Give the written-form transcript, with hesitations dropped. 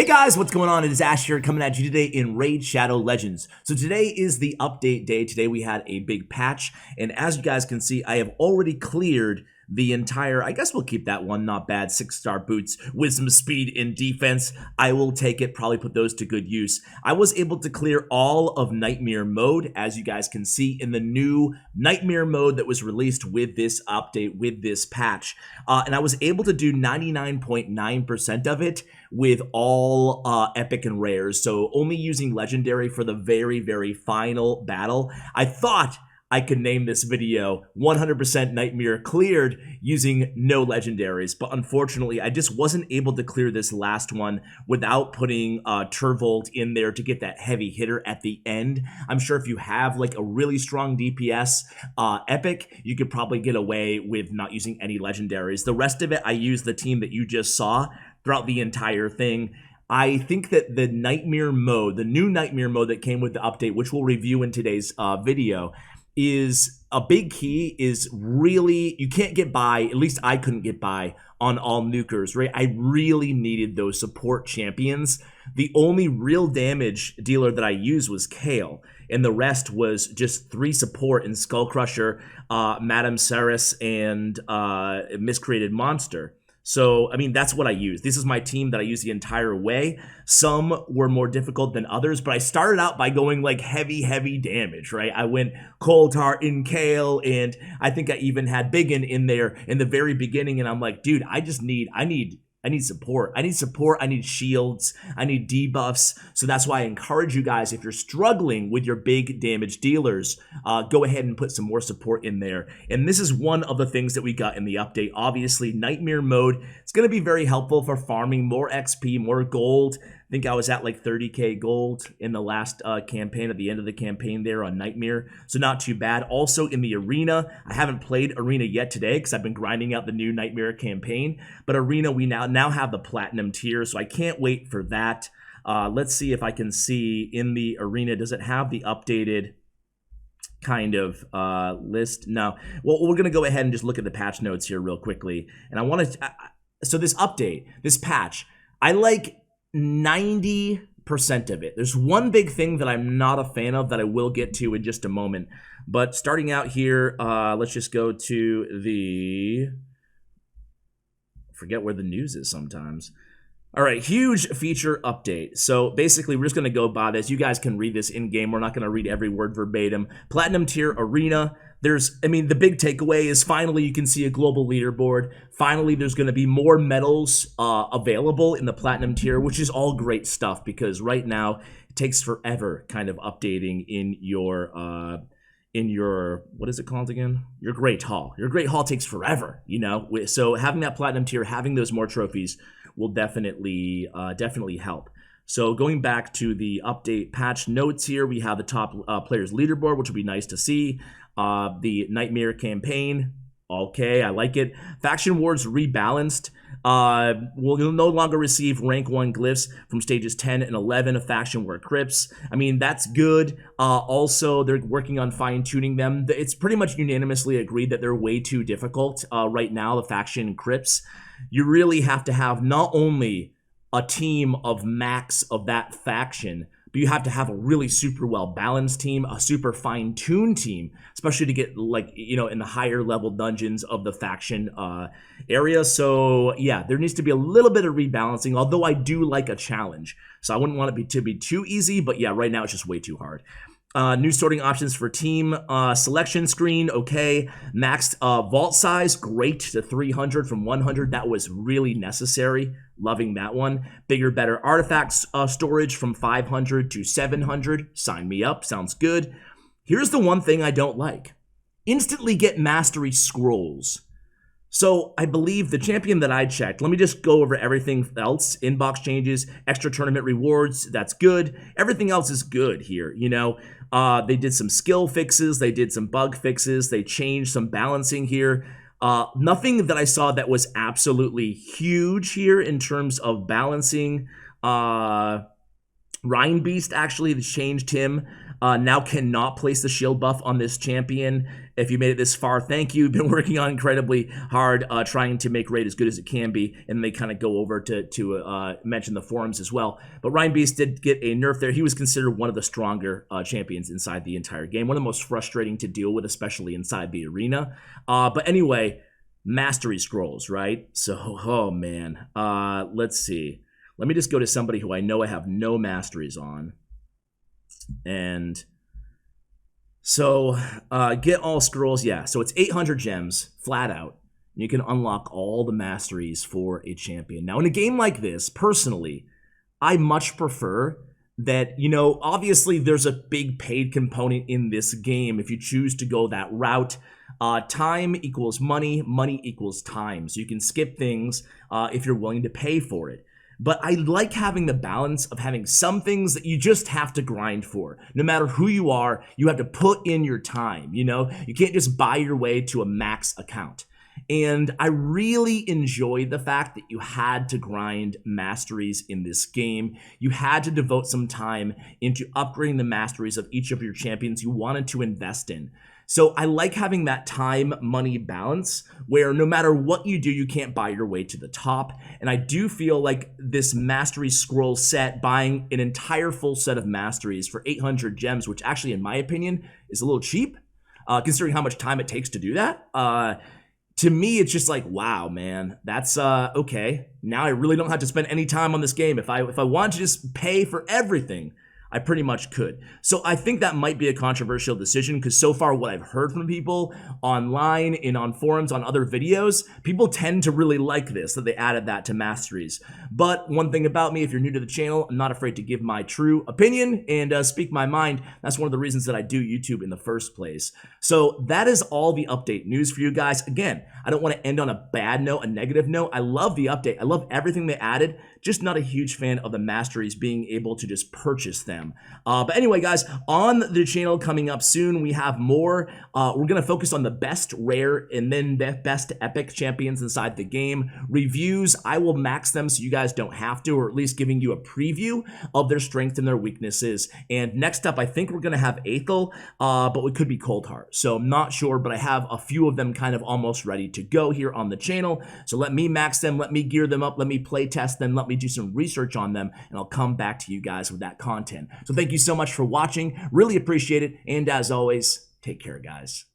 Hey guys, what's going on? It is Ash here coming at you today in Raid Shadow Legends. So today is the update day. Today we had a big patch, and as you guys can see, I have already cleared the entire, I guess we'll keep that one, not bad, 6-star boots, wisdom, speed, and defense. I will take it, probably put those to good use. I was able to clear all of Nightmare mode, as you guys can see in the new Nightmare mode that was released with this update, with this patch. And I was able to do 99.9% of it with all epic and rares, so only using legendary for the very final battle. I thought I could name this video 100% Nightmare cleared using no legendaries, but unfortunately I just wasn't able to clear this last one without putting Turvold in there to get that heavy hitter at the end. I'm sure if you have like a really strong DPS epic, you could probably get away with not using any legendaries. The rest of it, I used the team that you just saw throughout the entire thing. I think that the Nightmare mode, the new Nightmare mode that came with the update, which we'll review in today's video, is a big key. Is really, you can't get by, at least I couldn't get by on all nukers, right? I really needed those support champions. The only real damage dealer that I used was Kale, and the rest was just 3 support in Skullcrusher, Madame Ceres, and Miscreated Monster. So, I mean, that's what I use. This is my team that I use the entire way. Some were more difficult than others, but I started out by going like heavy damage, right? I went Cold Heart in Kale, and I think I even had Biggin in there in the very beginning, and I'm like, dude, I need support. I need support. I need shields. I need debuffs. So that's why I encourage you guys, if you're struggling with your big damage dealers, go ahead and put some more support in there. And this is one of the things that we got in the update. Obviously, Nightmare mode, it's going to be very helpful for farming more XP, more gold. I think I was at like 30k gold in the last campaign, at the end of the campaign there on Nightmare, so not too bad. Also in the Arena, I haven't played Arena yet today because I've been grinding out the new Nightmare campaign, but Arena, we now have the Platinum tier, so I can't wait for that. Let's see if I can see in the Arena, does it have the updated kind of list? No. Well, we're going to go ahead and just look at the patch notes here real quickly, and I want to, so this update, this patch, I like 90% of it. There's one big thing that I'm not a fan of that I will get to in just a moment. But starting out here, let's just go to the, forget where the news is sometimes. All right, huge feature update. So basically, we're just going to go by this. You guys can read this in-game. We're not going to read every word verbatim. Platinum tier Arena. I mean, the big takeaway is finally you can see a global leaderboard. Finally, there's going to be more medals available in the Platinum tier, which is all great stuff because right now it takes forever kind of updating in your what is it called again? Your Great Hall. Your Great Hall takes forever, you know? So having that Platinum tier, having those more trophies will definitely help. So going back to the update patch notes here, we have the top players leaderboard, which will be nice to see. The Nightmare campaign, okay, I like it. Faction wars rebalanced. You'll no longer receive rank 1 glyphs from stages 10 and 11 of Faction War Crypts. I mean, that's good. Also, they're working on fine-tuning them. It's pretty much unanimously agreed that they're way too difficult right now, the Faction Crypts. You really have to have not only a team of max of that faction, but you have to have a really super well-balanced team, a super fine-tuned team, especially to get, like, you know, in the higher level dungeons of the faction area. So, yeah, there needs to be a little bit of rebalancing, although I do like a challenge. So I wouldn't want it to be too easy, but yeah, right now it's just way too hard. New sorting options for team selection screen, okay. Maxed vault size, great, to 300 from 100. That was really necessary. Loving that one. Bigger, better artifacts storage from 500 to 700. Sign me up. Sounds good. Here's the one thing I don't like. Instantly get mastery scrolls. So I believe the champion that I checked, let me just go over everything else. Inbox changes, extra tournament rewards, that's good. Everything else is good here, you know. They did some skill fixes, they did some bug fixes, they changed some balancing here. Nothing that I saw that was absolutely huge here in terms of balancing Ryan Beast actually changed him. Now cannot place the shield buff on this champion. If you made it this far, thank you. Been working on incredibly hard, trying to make Raid as good as it can be, and they kind of go over to mention the forums as well. But Ryan Beast did get a nerf there. He was considered one of the stronger champions inside the entire game, one of the most frustrating to deal with, especially inside the arena. But anyway, Mastery scrolls, right? So, oh man, let's see. Let me just go to somebody who I know I have no masteries on. And so get all scrolls. Yeah, so it's 800 gems flat out. You can unlock all the masteries for a champion. Now, in a game like this, personally, I much prefer that, obviously there's a big paid component in this game if you choose to go that route. Time equals money, money equals time. So you can skip things if you're willing to pay for it. But I like having the balance of having some things that you just have to grind for. No matter who you are, you have to put in your time, You can't just buy your way to a max account. And I really enjoyed the fact that you had to grind masteries in this game. You had to devote some time into upgrading the masteries of each of your champions you wanted to invest in. So I like having that time-money balance where no matter what you do, you can't buy your way to the top. And I do feel like this Mastery Scroll set, buying an entire full set of Masteries for 800 gems, which actually, in my opinion, is a little cheap, considering how much time it takes to do that. To me, it's just like, wow, man, that's okay. Now I really don't have to spend any time on this game. If I want to just pay for everything, I pretty much could. So I think that might be a controversial decision because so far what I've heard from people online and on forums, on other videos, people tend to really like this, that they added that to Masteries. But one thing about me, if you're new to the channel, I'm not afraid to give my true opinion and speak my mind. That's one of the reasons that I do YouTube in the first place. So that is all the update news for you guys. Again, I don't want to end on a bad note, a negative note. I love the update. I love everything they added. Just not a huge fan of the Masteries being able to just purchase them. But anyway, guys, on the channel coming up soon, we have more. We're going to focus on the best rare and then the best epic champions inside the game. Reviews, I will max them so you guys don't have to, or at least giving you a preview of their strengths and their weaknesses. And next up, I think we're going to have Aethel, but we could be Coldheart. So I'm not sure, but I have a few of them kind of almost ready to go here on the channel. So let me max them, let me gear them up, let me play test them, let me do some research on them, and I'll come back to you guys with that content. So thank you so much for watching. Really appreciate it. And as always, take care, guys.